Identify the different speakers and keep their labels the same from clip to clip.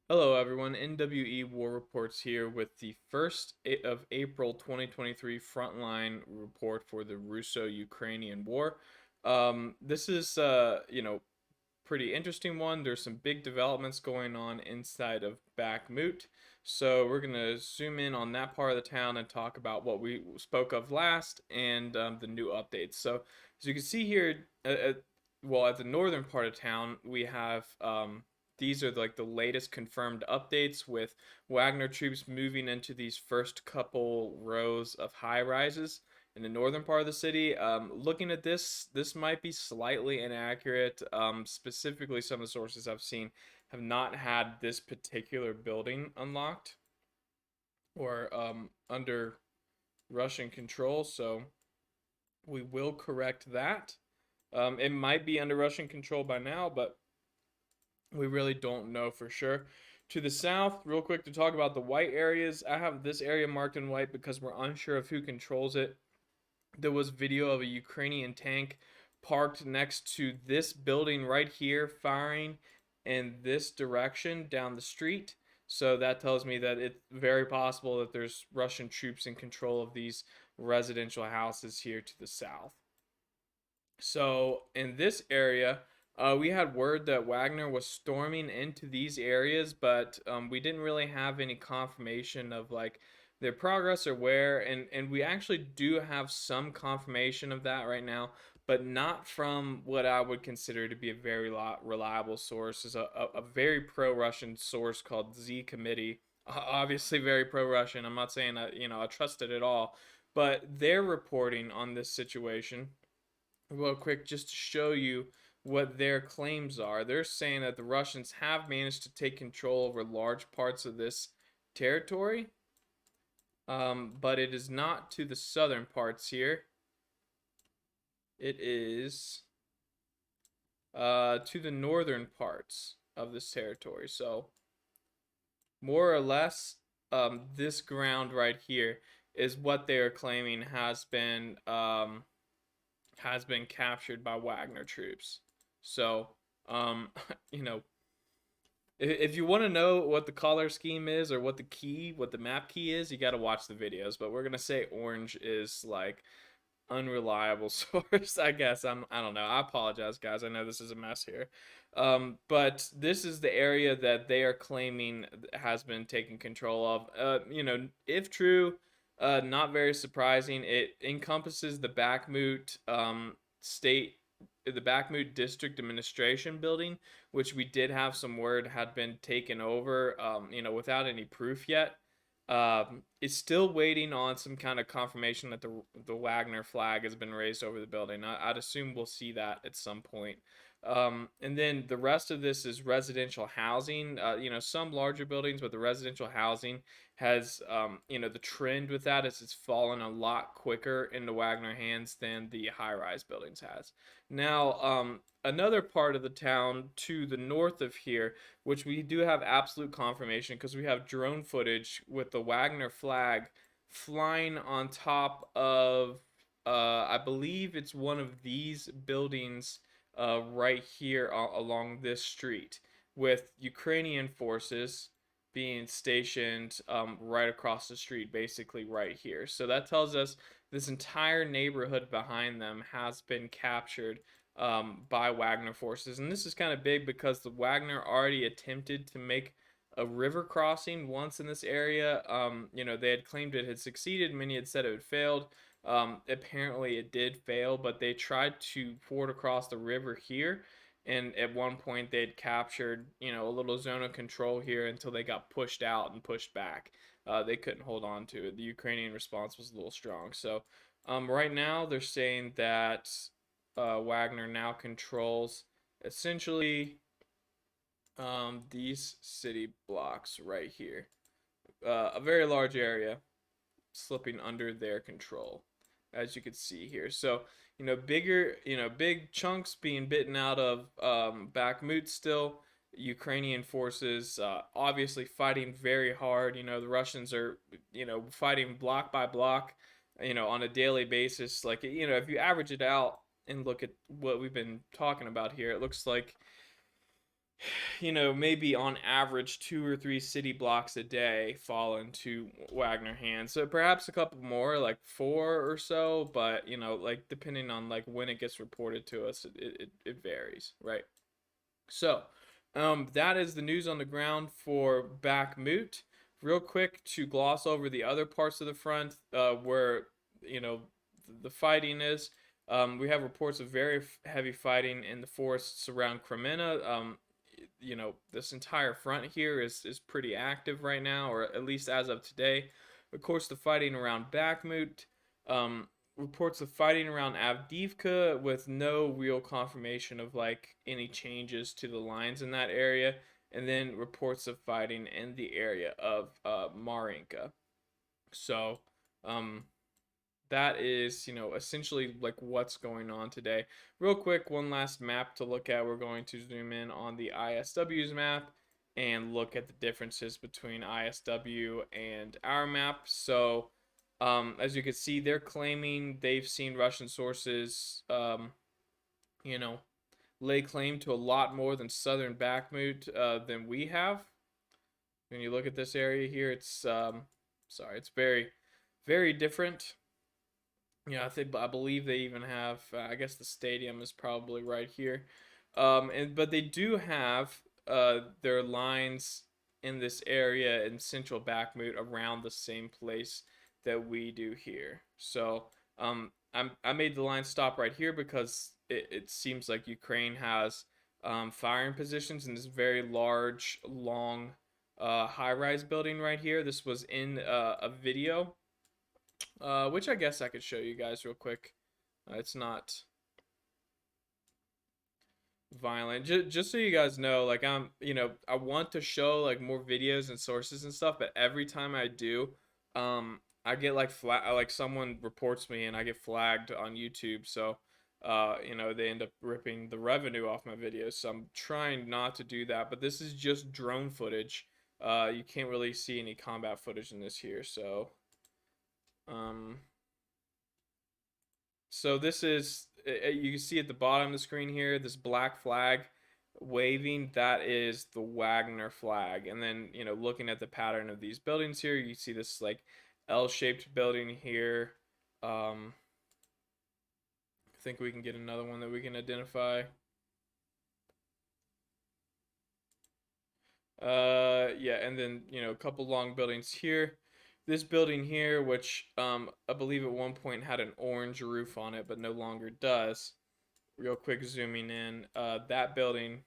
Speaker 1: Hello, everyone. NWE War Reports here with the 1st of April 2023 frontline report for the Russo-Ukrainian War. This is, pretty interesting one. There's some big developments going on inside of Bakhmut. So we're going to zoom in on that part of the town and talk about what we spoke of last and the new updates. So as you can see here, at the northern part of town, we have these are like the latest confirmed updates with Wagner troops moving into these first couple rows of high rises in the northern part of the city. Looking at this might be slightly inaccurate. Specifically, some of the sources I've seen have not had this particular building unlocked or under Russian control, so we will correct that. It might be under Russian control by now, but we really don't know for sure. To the south, real quick to talk about the white areas, I have this area marked in white because we're unsure of who controls it. There was video of a Ukrainian tank parked next to this building right here, firing in this direction down the street. So that tells me that it's very possible that there's Russian troops in control of these residential houses here to the south. So in this area, we had word that Wagner was storming into these areas, but we didn't really have any confirmation of like their progress or where. And we actually do have some confirmation of that right now, but not from what I would consider to be a very reliable source. Is a very pro-Russian source called Z Committee. Obviously, very pro-Russian. I'm not saying I trust it at all, but they're reporting on this situation real quick just to show you what their claims are. They're saying that the Russians have managed to take control over large parts of this territory, but it is not to the southern parts here. It is to the northern parts of this territory. So, more or less, this ground right here is what they are claiming has been captured by Wagner troops. So, um, you know, if you want to know what the color scheme is or what the map key is, you got to watch the videos. But we're gonna say orange is like unreliable source. I guess I don't know. I apologize, guys. I know this is a mess here. But this is the area that they are claiming has been taken control of. If true, not very surprising. It encompasses state, the Bakhmut District Administration building, which we did have some word had been taken over. Without any proof yet. It's still waiting on some kind of confirmation that the Wagner flag has been raised over the building. I'd assume we'll see that at some point. And then the rest of this is residential housing. Some larger buildings, but the residential housing has, the trend with that is it's fallen a lot quicker into Wagner hands than the high-rise buildings has. Now, another part of the town to the north of here, which we do have absolute confirmation because we have drone footage with the Wagner flag flying on top of, I believe it's one of these buildings right here along this street, with Ukrainian forces being stationed right across the street, basically right here. So that tells us this entire neighborhood behind them has been captured by Wagner forces. And this is kind of big because the Wagner already attempted to make a river crossing once in this area. They had claimed it had succeeded. Many had said it had failed. Apparently, it did fail, but they tried to ford across the river here. And at one point, they'd captured, a little zone of control here until they got pushed out and pushed back. They couldn't hold on to it. The Ukrainian response was a little strong. So, right now, they're saying that Wagner now controls essentially these city blocks right here. A very large area slipping under their control, as you can see here. So, big chunks being bitten out of Bakhmut still. Ukrainian forces obviously fighting very hard. The Russians are, fighting block by block, on a daily basis. Like, if you average it out and look at what we've been talking about here, it looks like maybe on average 2 or 3 city blocks a day fall into Wagner hands. So perhaps a couple more, like 4 or so, but like depending on like when it gets reported to us, it varies, right? So, that is the news on the ground for Bakhmut. Real quick to gloss over the other parts of the front, where you know the fighting is. We have reports of very heavy fighting in the forests around Kreminna. This entire front here is pretty active right now, or at least as of today. Of course, the fighting around Bakhmut. Um, Reports of fighting around Avdiivka with no real confirmation of like any changes to the lines in that area, and then reports of fighting in the area of Marinka. So, um, that is, essentially like what's going on today. Real quick, one last map to look at. We're going to zoom in on the ISW's map and look at the differences between ISW and our map. So, as you can see, they're claiming they've seen Russian sources, you know, lay claim to a lot more than southern Bakhmut than we have. When you look at this area here, it's very, very different. Yeah, I believe they even have. I guess the stadium is probably right here, but they do have their lines in this area in central Bakhmut around the same place that we do here. So I made the line stop right here because it seems like Ukraine has firing positions in this very large, long, high-rise building right here. This was in a video which I guess I could show you guys real quick. It's not violent. Just so you guys know, like I want to show like more videos and sources and stuff, but every time I do, I get like like someone reports me and I get flagged on YouTube. So, they end up ripping the revenue off my videos. So I'm trying not to do that. But this is just drone footage. You can't really see any combat footage in this here. Um, So this is you can see at the bottom of the screen here this black flag waving. That is the Wagner flag. And then looking at the pattern of these buildings here, you see this like L-shaped building here. I think we can get another one that we can identify. Yeah, and then a couple long buildings here. This building here, which I believe at one point had an orange roof on it, but no longer does. Real quick zooming in, that building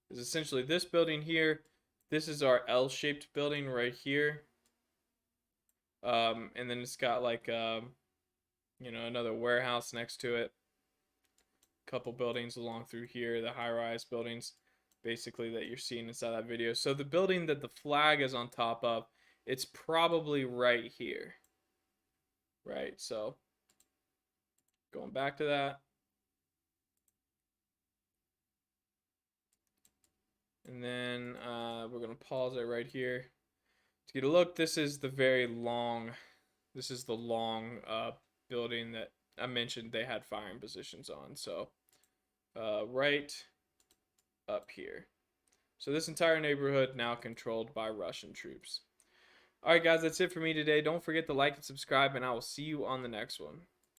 Speaker 1: is essentially this building here. This is our L-shaped building right here. And then it's got like another warehouse next to it. Couple buildings along through here, the high-rise buildings basically that you're seeing inside that video. So the building that the flag is on top of, it's probably right here. Right? So going back to that. And then we're going to pause it right here. To get a look, this is the long building that I mentioned they had firing positions on. So right up here. So this entire neighborhood now controlled by Russian troops. All right, guys, that's it for me today. Don't forget to like and subscribe, and I will see you on the next one.